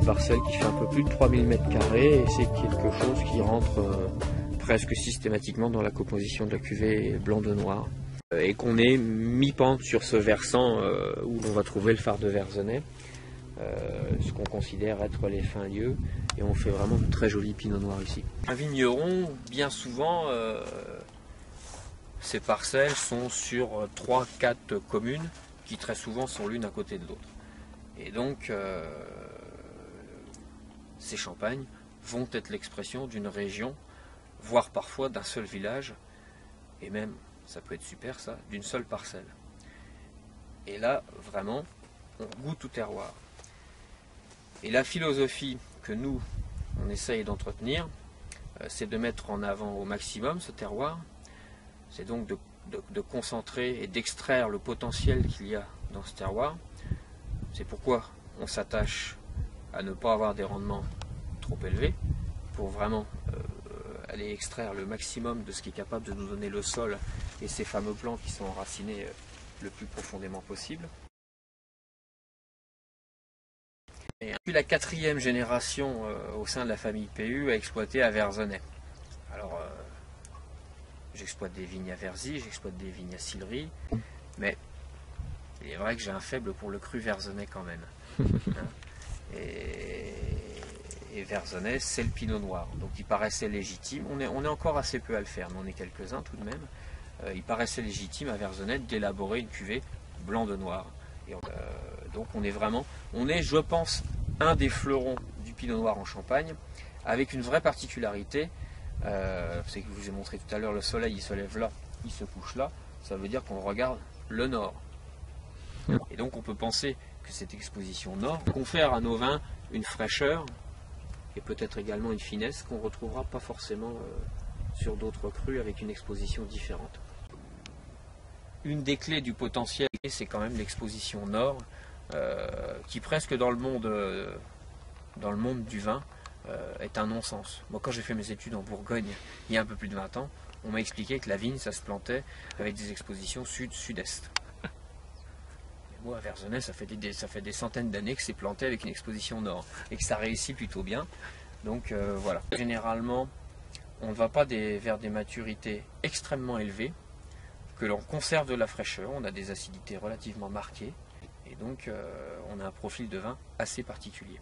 une parcelle qui fait un peu plus de 3000 m², et c'est quelque chose qui rentre presque systématiquement dans la composition de la cuvée blanc de noir. Et qu'on est mi-pente sur ce versant où l'on va trouver le phare de Verzenay, ce qu'on considère être les fins lieux, et on fait vraiment de très jolis pinots noirs ici. Un vigneron, bien souvent, ces parcelles sont sur 3-4 communes qui très souvent sont l'une à côté de l'autre. Et donc, ces champagnes vont être l'expression d'une région, voire parfois d'un seul village, et même, ça peut être super ça, d'une seule parcelle. Et là, vraiment, on goûte au terroir. Et la philosophie que nous, on essaye d'entretenir, c'est de mettre en avant au maximum ce terroir. C'est donc de concentrer et d'extraire le potentiel qu'il y a dans ce terroir. C'est pourquoi on s'attache à ne pas avoir des rendements trop élevés, pour vraiment aller extraire le maximum de ce qui est capable de nous donner le sol et ces fameux plants qui sont enracinés le plus profondément possible. Et puis la 4e génération au sein de la famille PU a exploité à Verzenay. Alors j'exploite des vignes à Verzy, j'exploite des vignes à Sillery, mais il est vrai que j'ai un faible pour le cru Verzenay quand même. Hein, et Verzenay, c'est le pinot noir, donc il paraissait légitime. On est encore assez peu à le faire, mais on est quelques-uns tout de même. Il paraissait légitime à Verzenay d'élaborer une cuvée blanc de noir. Et donc on est, je pense, un des fleurons du pinot noir en Champagne, avec une vraie particularité. C'est que je vous ai montré tout à l'heure, le soleil il se lève là, il se couche là, ça veut dire qu'on regarde le nord. Et donc on peut penser que cette exposition nord confère à nos vins une fraîcheur et peut-être également une finesse qu'on ne retrouvera pas forcément sur d'autres crus avec une exposition différente. Une des clés du potentiel, c'est quand même l'exposition nord, qui presque dans le monde du vin est un non-sens. Moi, quand j'ai fait mes études en Bourgogne il y a un peu plus de 20 ans, on m'a expliqué que la vigne, ça se plantait avec des expositions sud-sud-est. Moi, à Verzenay, ça fait des centaines d'années que c'est planté avec une exposition nord et que ça réussit plutôt bien. Donc voilà. Généralement, on ne va pas vers des maturités extrêmement élevées, que l'on conserve de la fraîcheur, on a des acidités relativement marquées, et donc on a un profil de vin assez particulier.